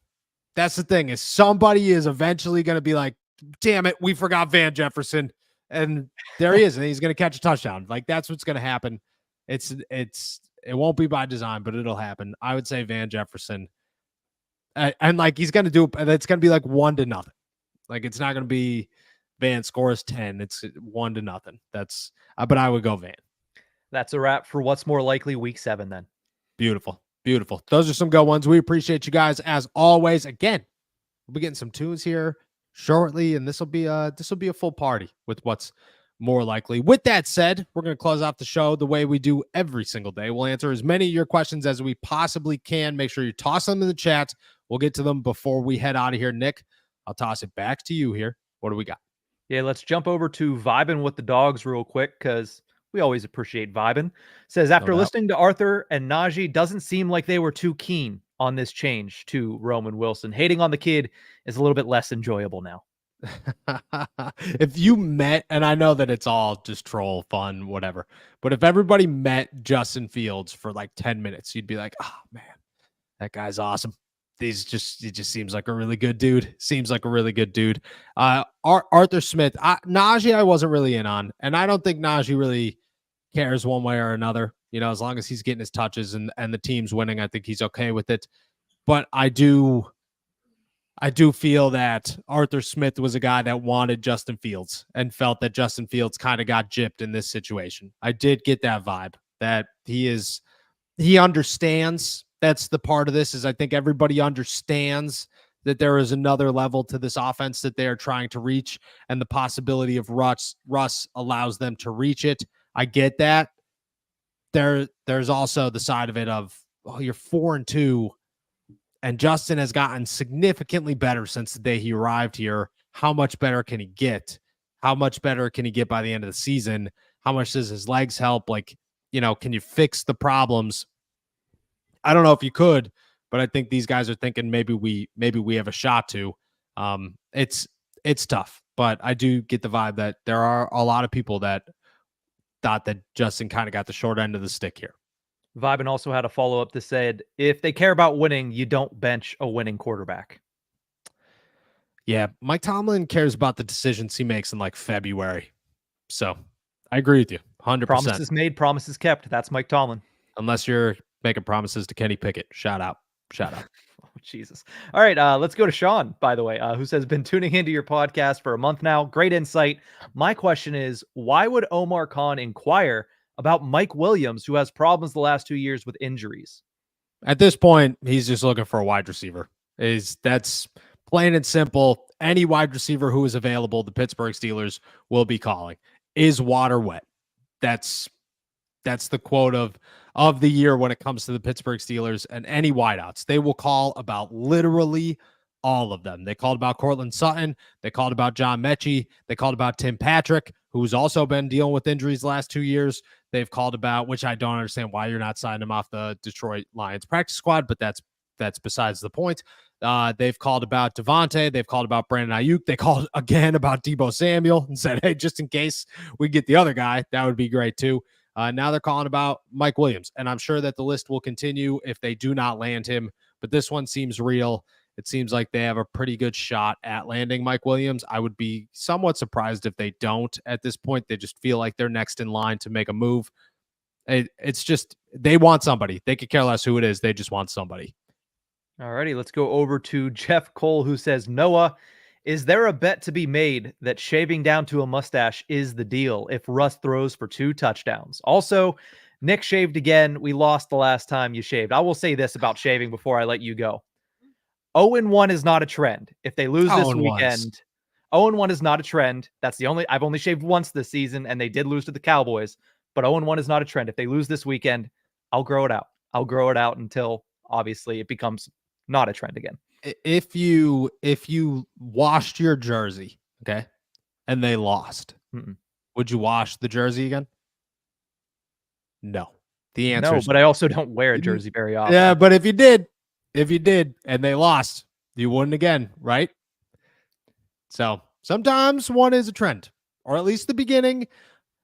That's the thing, is somebody is eventually going to be like, damn it, we forgot Van Jefferson. And there he is, and he's going to catch a touchdown. Like, that's what's going to happen. It won't be by design, but it'll happen. I would say Van Jefferson. And like, he's going to do, it's going to be like 1-0. Like, it's not going to be Van scores 10. It's 1-0. But I would go Van. That's a wrap for what's more likely week 7 then. Beautiful. Those are some good ones. We appreciate you guys as always. Again, we'll be getting some tunes here shortly, and this will be a full party with what's more likely. With that said, we're going to close off the show the way we do every single day. We'll answer as many of your questions as we possibly can. Make sure you toss them in the chat. We'll get to them before we head out of here. Nick, I'll toss it back to you here. What do we got? Yeah, let's jump over to Vibin' with the Dogs real quick, because we always appreciate Vibin'. Says, after listening to Arthur and Najee, doesn't seem like they were too keen on this change to Roman Wilson. Hating on the kid is a little bit less enjoyable now. If you met, and I know that it's all just troll, fun, whatever, but if everybody met Justin Fields for like 10 minutes, you'd be like, oh man, that guy's awesome. He just seems like a really good dude. Seems like a really good dude. Arthur Smith, Najee, I wasn't really in on, and I don't think Najee really cares one way or another. You know, as long as he's getting his touches and the team's winning, I think he's okay with it. But I do feel that Arthur Smith was a guy that wanted Justin Fields and felt that Justin Fields kind of got gypped in this situation. I did get that vibe that he understands. That's the part of this is I think everybody understands that there is another level to this offense that they are trying to reach, and the possibility of Russ allows them to reach it. I get that. There's also the side of it of, oh, you're 4-2, and Justin has gotten significantly better since the day he arrived here. How much better can he get? How much better can he get by the end of the season? How much does his legs help? Like, you know, can you fix the problems? I don't know if you could, but I think these guys are thinking maybe we have a shot to. It's tough, but I do get the vibe that there are a lot of people that thought that Justin kind of got the short end of the stick here. Vibin also had a follow-up that said, if they care about winning, you don't bench a winning quarterback. Yeah, Mike Tomlin cares about the decisions he makes in like February. So I agree with you 100%. Promises made, promises kept. That's Mike Tomlin. Unless you're making promises to Kenny Pickett. Shout out. Oh, Jesus. All right, let's go to Sean, by the way, who says, been tuning into your podcast for a month now. Great insight. My question is, why would Omar Khan inquire about Mike Williams, who has problems the last 2 years with injuries? At this point, he's just looking for a wide receiver. That's plain and simple. Any wide receiver who is available, the Pittsburgh Steelers will be calling. Is water wet? That's the quote of the year when it comes to the Pittsburgh Steelers and any wideouts. They will call about literally all of them. They called about Cortland Sutton. They called about John Mechie. They called about Tim Patrick, who's also been dealing with injuries the last 2 years. They've called about, which I don't understand why you're not signing him off the Detroit Lions practice squad, but that's besides the point. They've called about Devontae. They've called about Brandon Ayuk. They called again about Deebo Samuel and said, hey, just in case we get the other guy, that would be great too. Now they're calling about Mike Williams, and I'm sure that the list will continue if they do not land him, but this one seems real. It seems like they have a pretty good shot at landing Mike Williams. I would be somewhat surprised if they don't at this point. They just feel like they're next in line to make a move. It's just, they want somebody. They could care less who it is. They just want somebody. All righty, let's go over to Jeff Cole, who says, Noah, is there a bet to be made that shaving down to a mustache is the deal if Russ throws for 2 touchdowns? Also, Nick shaved again. We lost the last time you shaved. I will say this about shaving before I let you go. 0-1 is not a trend. If they lose this weekend, 0-1 is not a trend. That's the only, I've only shaved once this season, and they did lose to the Cowboys, but 0-1 is not a trend. If they lose this weekend, I'll grow it out. I'll grow it out until obviously it becomes not a trend again. If you washed your jersey, okay, and they lost, would you wash the jersey again? No. The answer is no, but I also don't wear a jersey very often. Yeah, but if you did and they lost, you wouldn't again, right? So sometimes one is a trend, or at least the beginning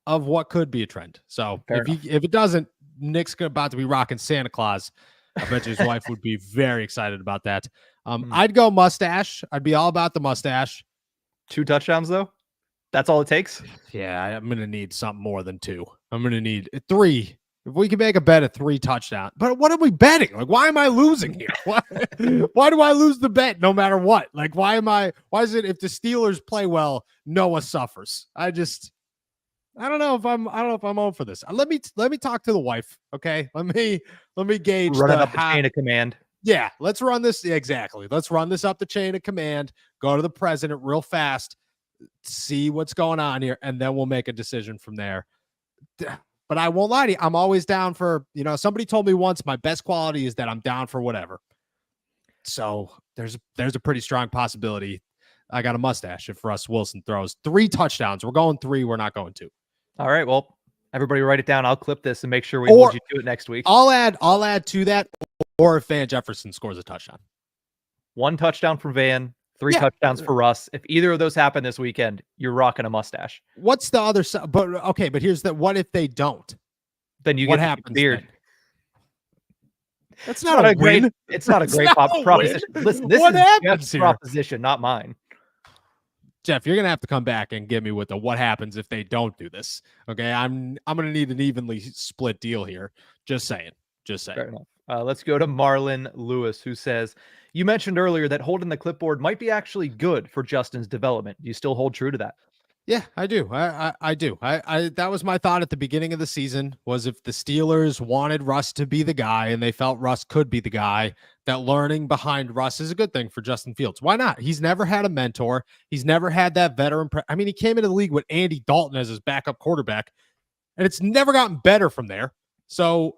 of what could be a trend. So if it doesn't, Nick's about to be rocking Santa Claus. I bet his wife would be very excited about that. I'd go mustache. I'd be all about the mustache. 2 touchdowns, though? That's all it takes? Yeah, I'm going to need something more than 2. I'm going to need 3. If we can make a bet of 3 touchdowns. But what are we betting? Like, why am I losing here? Why do I lose the bet no matter what? Like, why is it if the Steelers play well, Noah suffers? I don't know if I'm on for this. Let me talk to the wife. Okay. Let me gauge running up the chain of command. Yeah, let's run this. Exactly. Let's run this up the chain of command, go to the president real fast, see what's going on here, and then we'll make a decision from there. But I won't lie to you. I'm always down for, somebody told me once my best quality is that I'm down for whatever. So there's a pretty strong possibility I got a mustache if Russ Wilson throws 3 touchdowns. We're going 3. We're not going 2. All right. Well, everybody write it down. I'll clip this and make sure we hold you to it next week. I'll add to that, or if Van Jefferson scores a touchdown. 1 touchdown from Van, 3 touchdowns for Russ. If either of those happen this weekend, you're rocking a mustache. What's the other side? But okay, but here's what if they don't? Then you what get happens beard. Then? That's not a win. It's not a great proposition. Listen, this is Jeff's proposition, not mine. Jeff, you're gonna have to come back and give me with the what happens if they don't do this. Okay, I'm gonna need an evenly split deal here. Just saying. Fair enough. Let's go to Marlon Lewis, who says, you mentioned earlier that holding the clipboard might be actually good for Justin's development. Do you still hold true to that? Yeah, I do. I do. That was my thought at the beginning of the season, was if the Steelers wanted Russ to be the guy and they felt Russ could be the guy, that learning behind Russ is a good thing for Justin Fields. Why not? He's never had a mentor. He's never had that veteran. He came into the league with Andy Dalton as his backup quarterback, and it's never gotten better from there. So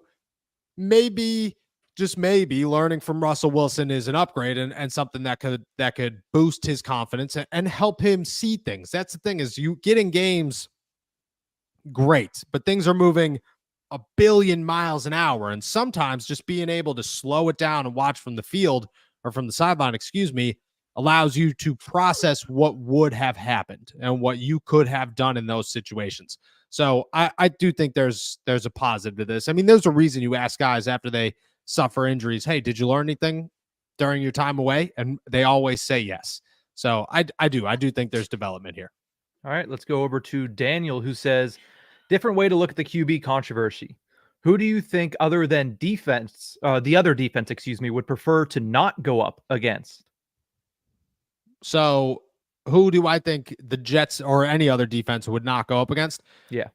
maybe, just maybe, learning from Russell Wilson is an upgrade and something that could boost his confidence and help him see things. That's the thing, is you get in games, great, but things are moving a billion miles an hour, and sometimes just being able to slow it down and watch from the field, or from the sideline, allows you to process what would have happened and what you could have done in those situations. So I do think there's a positive to this. There's a reason you ask guys after they suffer injuries, hey, did you learn anything during your time away? And they always say yes. So I do think there's development here. All right, let's go over to Daniel, who says, different way to look at the QB controversy. Who do you think other than defense, the other defense, would prefer to not go up against? So who do I think the Jets or any other defense would not go up against? Yeah.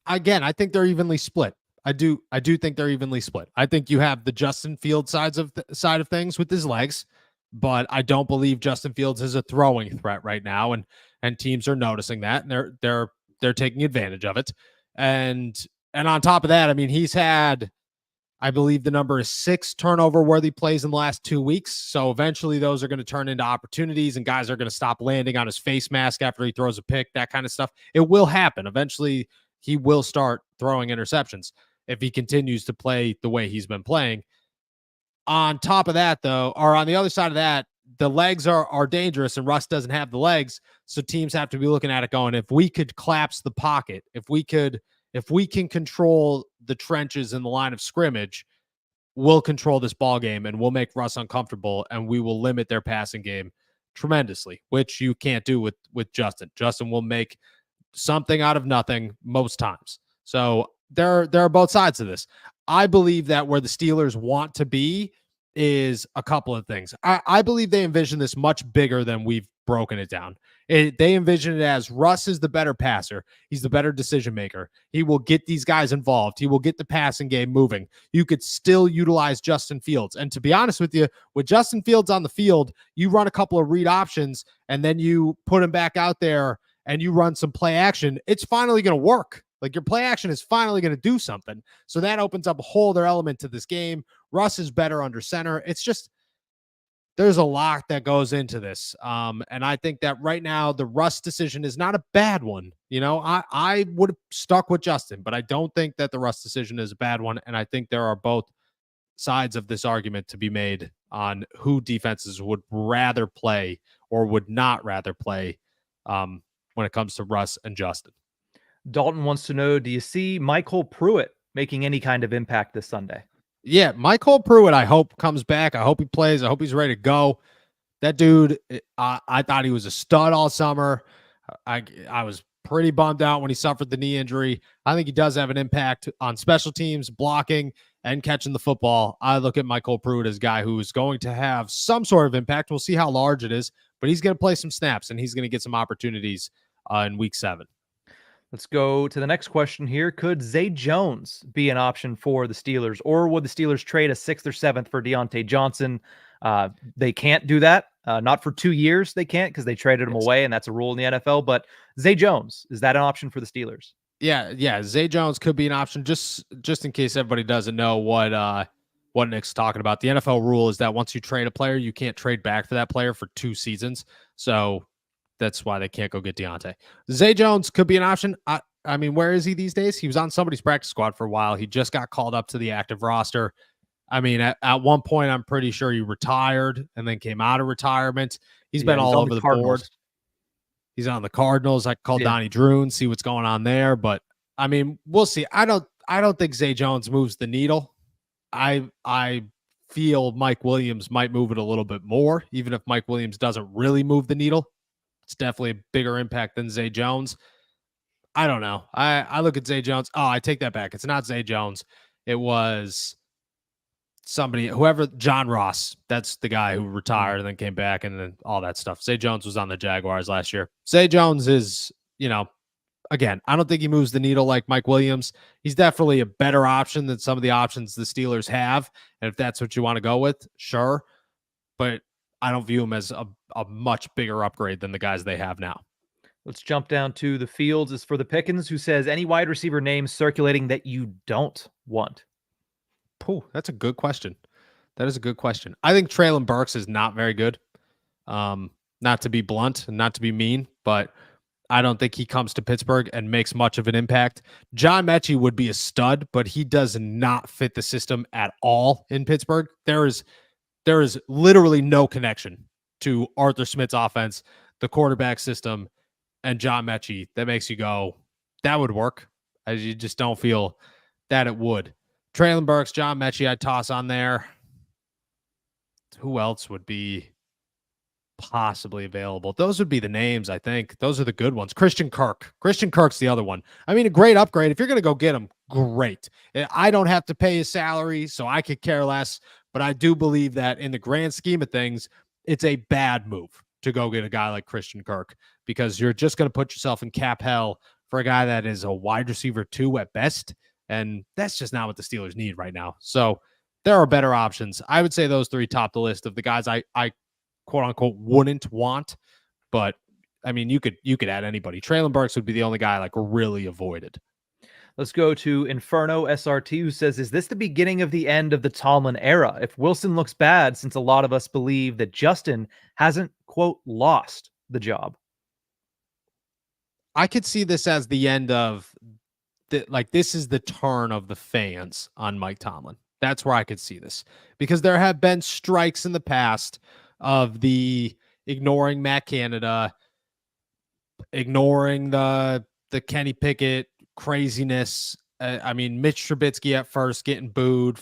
Again, I think they're evenly split. I do think they're evenly split. I think you have the Justin Fields side of things with his legs, but I don't believe Justin Fields is a throwing threat right now, and teams are noticing that, and they're taking advantage of it. And on top of that, he's had, I believe the number is 6 turnover-worthy plays in the last 2 weeks. So eventually those are going to turn into opportunities, and guys are going to stop landing on his face mask after he throws a pick, that kind of stuff. It will happen. Eventually he will start throwing interceptions if he continues to play the way he's been playing. On top of that, though, or on the other side of that, the legs are dangerous, and Russ doesn't have the legs. So teams have to be looking at it going, if we could collapse the pocket, if we can control the trenches in the line of scrimmage, we'll control this ball game, and we'll make Russ uncomfortable, and we will limit their passing game tremendously, which you can't do with Justin. Justin will make something out of nothing most times. So there are both sides to this. I believe that where the Steelers want to be is a couple of things. I believe they envision this much bigger than we've broken it down. They envision it as Russ is the better passer. He's the better decision maker. He will get these guys involved. He will get the passing game moving. You could still utilize Justin Fields. And to be honest with you, with Justin Fields on the field, you run a couple of read options, and then you put him back out there and you run some play action. It's finally going to work. Like, your play action is finally going to do something. So that opens up a whole other element to this game. Russ is better under center. It's just, there's a lot that goes into this. And I think that right now the Russ decision is not a bad one. I would have stuck with Justin, but I don't think that the Russ decision is a bad one. And I think there are both sides of this argument to be made on who defenses would rather play or would not rather play when it comes to Russ and Justin. Dalton wants to know, do you see Michael Pruitt making any kind of impact this Sunday? Yeah, Michael Pruitt, I hope, comes back. I hope he plays. I hope he's ready to go. That dude, I thought he was a stud all summer. I was pretty bummed out when he suffered the knee injury. I think he does have an impact on special teams, blocking, and catching the football. I look at Michael Pruitt as a guy who is going to have some sort of impact. We'll see how large it is, but he's going to play some snaps, and he's going to get some opportunities in week 7. Let's go to the next question here. Could Zay Jones be an option for the Steelers, or would the Steelers trade a 6th or 7th for Deontay Johnson? They can't do that. Not for 2 years. They can't, because they traded him away, and that's a rule in the NFL. But Zay Jones, is that an option for the Steelers? Yeah. Zay Jones could be an option. Just in case everybody doesn't know what Nick's talking about. The NFL rule is that once you trade a player, you can't trade back for that player for 2 seasons. So that's why they can't go get Deontay. Zay Jones could be an option. Where is he these days? He was on somebody's practice squad for a while. He just got called up to the active roster. I mean, at one point, I'm pretty sure he retired and then came out of retirement. He's been all over the board. He's on the Cardinals. I call Donnie Drew, see what's going on there. But I mean, we'll see. I don't think Zay Jones moves the needle. I feel Mike Williams might move it a little bit more, even if Mike Williams doesn't really move the needle. It's definitely a bigger impact than Zay Jones. I don't know. I look at Zay Jones. Oh, I take that back. It's not Zay Jones. It was somebody, whoever, John Ross. That's the guy who retired and then came back and then all that stuff. Zay Jones was on the Jaguars last year. Zay Jones is, again, I don't think he moves the needle like Mike Williams. He's definitely a better option than some of the options the Steelers have. And if that's what you want to go with, sure. But I don't view him as a much bigger upgrade than the guys they have now. Let's jump down to the fields. Is for the Pickens, who says, any wide receiver names circulating that you don't want? That's a good question. That is a good question. I think Treylon Burks is not very good. Not to be blunt and not to be mean, but I don't think he comes to Pittsburgh and makes much of an impact. John Mechie would be a stud, but he does not fit the system at all in Pittsburgh. There is literally no connection to Arthur Smith's offense, the quarterback system, and John Mechie that makes you go, that would work. As you just don't feel that it would. Treylon Burks, John Mechie, I'd toss on there. Who else would be possibly available? Those would be the names, I think. Those are the good ones. Christian Kirk. Christian Kirk's the other one. I mean, a great upgrade. If you're going to go get him, great. I don't have to pay his salary, so I could care less. But I do believe that in the grand scheme of things, it's a bad move to go get a guy like Christian Kirk because you're just going to put yourself in cap hell for a guy that is a wide receiver 2 at best. And that's just not what the Steelers need right now. So there are better options. I would say those 3 top the list of the guys I quote unquote wouldn't want. But I mean, you could add anybody. Treylon Burks would be the only guy really avoided. Let's go to Inferno SRT, who says, is this the beginning of the end of the Tomlin era? If Wilson looks bad, since a lot of us believe that Justin hasn't, quote, lost the job. I could see this as the end of this is the turn of the fans on Mike Tomlin. That's where I could see this, because there have been strikes in the past of the ignoring Matt Canada, ignoring the Kenny Pickett craziness. I mean, Mitch Trubisky at first getting booed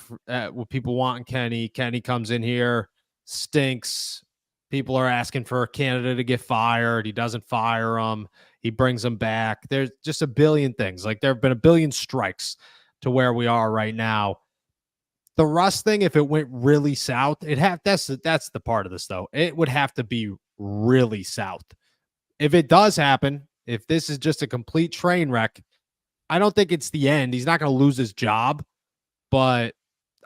with people wanting Kenny. Kenny comes in here, stinks. People are asking for Canada to get fired. He doesn't fire him. He brings them back. There's just a billion things. There have been a billion strikes to where we are right now. The Russ thing, if it went really south, that's the part of this, though. It would have to be really south. If it does happen, if this is just a complete train wreck, I don't think it's the end. He's not going to lose his job, but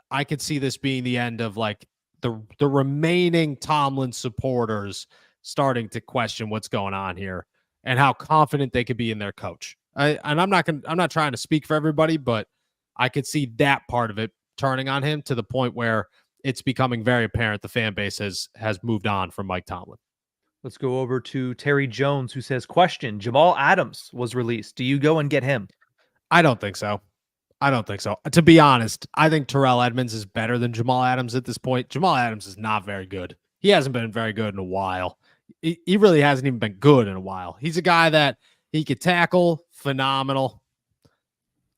I could see this being the end of the remaining Tomlin supporters starting to question what's going on here and how confident they could be in their coach. I'm not trying to speak for everybody, but I could see that part of it turning on him to the point where it's becoming very apparent the fan base has moved on from Mike Tomlin. Let's go over to Terry Jones, who says, question, Jamal Adams was released. Do you go and get him? I don't think so. To be honest, I think Terrell Edmonds is better than Jamal Adams at this point. Jamal Adams is not very good. He hasn't been very good in a while. He really hasn't even been good in a while. He's a guy that he could tackle, phenomenal.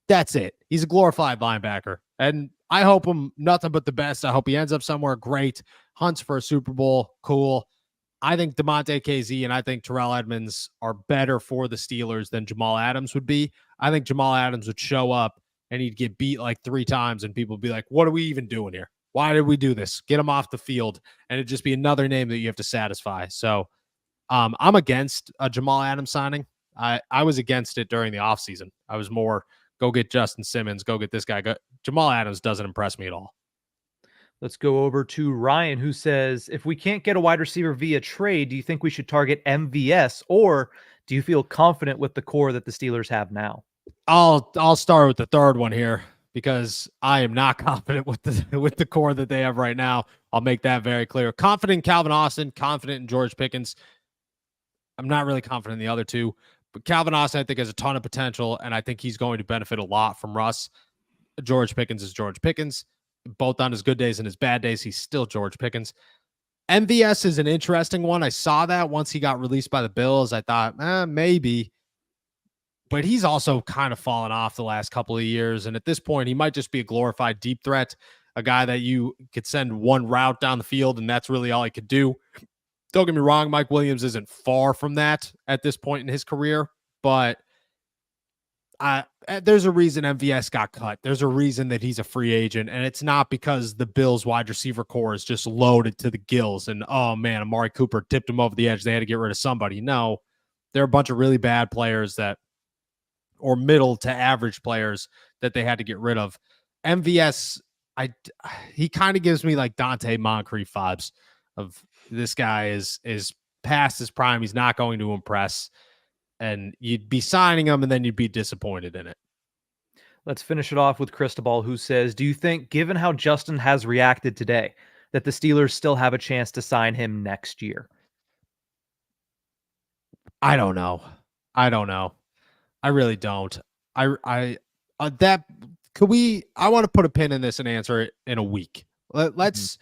That's it. He's a glorified linebacker. And I hope him nothing but the best. I hope he ends up somewhere great, hunts for a Super Bowl, cool. I think DeMonte KZ and I think Terrell Edmonds are better for the Steelers than Jamal Adams would be. I think Jamal Adams would show up and he'd get beat 3 times and people would be like, what are we even doing here? Why did we do this? Get him off the field. And it'd just be another name that you have to satisfy. So I'm against a Jamal Adams signing. I was against it during the offseason. I was more, go get Justin Simmons, go get this guy. Jamal Adams doesn't impress me at all. Let's go over to Ryan, who says, if we can't get a wide receiver via trade, do you think we should target MVS, or do you feel confident with the core that the Steelers have now? I'll start with the third one here because I am not confident with the core that they have right now. I'll make that very clear. Confident in Calvin Austin, confident in George Pickens. I'm not really confident in the other two, but Calvin Austin I think has a ton of potential, and I think he's going to benefit a lot from Russ. George Pickens is George Pickens. both on his good days and his bad days, he's still George Pickens. MVS is an interesting one. I saw that once he got released by the Bills. I thought, maybe. But he's also kind of fallen off the last couple of years. And at this point, he might just be a glorified deep threat, a guy that you could send one route down the field, and that's really all he could do. Don't get me wrong, Mike Williams isn't far from that at this point in his career, but there's a reason MVS got cut. There's a reason that he's a free agent, and it's not because the Bills wide receiver core is just loaded to the gills and, oh man, Amari Cooper tipped him over the edge. They had to get rid of somebody. No, there are a bunch of really bad players or middle to average players that they had to get rid of. MVS, he kind of gives me like Dante Moncrief vibes of this guy is past his prime. He's not going to impress. And you'd be signing him, and then you'd be disappointed in it. Let's finish it off with Cristobal, who says, do you think, given how Justin has reacted today, that the Steelers still have a chance to sign him next year? I don't know. I really don't. I want to put a pin in this and answer it in a week. Let's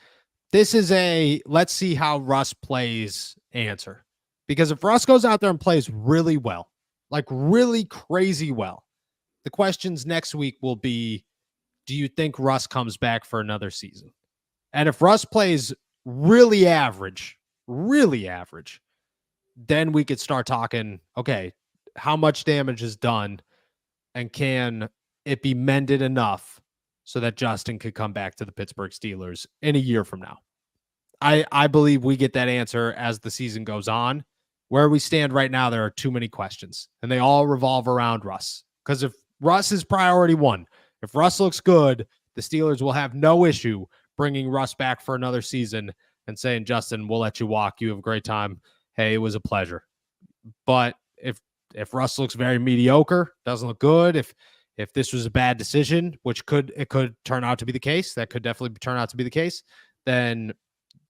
see how Russ plays answer. Because if Russ goes out there and plays really well, like really crazy well, the questions next week will be, do you think Russ comes back for another season? And if Russ plays really average, then we could start talking, okay, how much damage is done and can it be mended enough so that Justin could come back to the Pittsburgh Steelers in a year from now? I believe we get that answer as the season goes on. Where we stand right now, there are too many questions, and they all revolve around Russ. Because if Russ is priority one, if Russ looks good, the Steelers will have no issue bringing Russ back for another season and saying, Justin, we'll let you walk. You have a great time. Hey, it was a pleasure. But if Russ looks very mediocre, doesn't look good, if this was a bad decision, which it could turn out to be the case, that could definitely turn out to be the case, then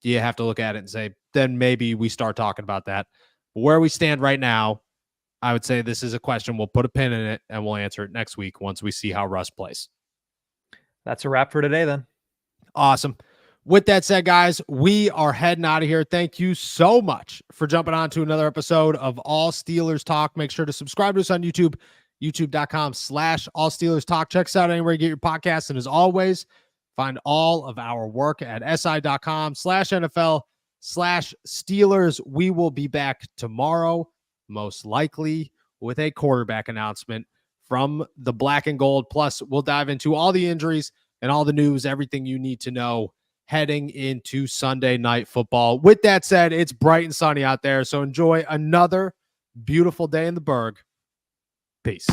you have to look at it and say, then maybe we start talking about that. Where we stand right now, I would say this is a question. We'll put a pin in it, and we'll answer it next week once we see how Russ plays. That's a wrap for today, then. Awesome. With that said, guys, we are heading out of here. Thank you so much for jumping on to another episode of All Steelers Talk. Make sure to subscribe to us on YouTube, youtube.com/All Steelers Talk. Check us out anywhere you get your podcasts. And as always, find all of our work at si.com/NFL/Steelers. We will be back tomorrow, most likely with a quarterback announcement from the Black and Gold. Plus, we'll dive into all the injuries and all the news, everything you need to know heading into Sunday Night Football. With that said, it's bright and sunny out there, so enjoy another beautiful day in the Berg. Peace.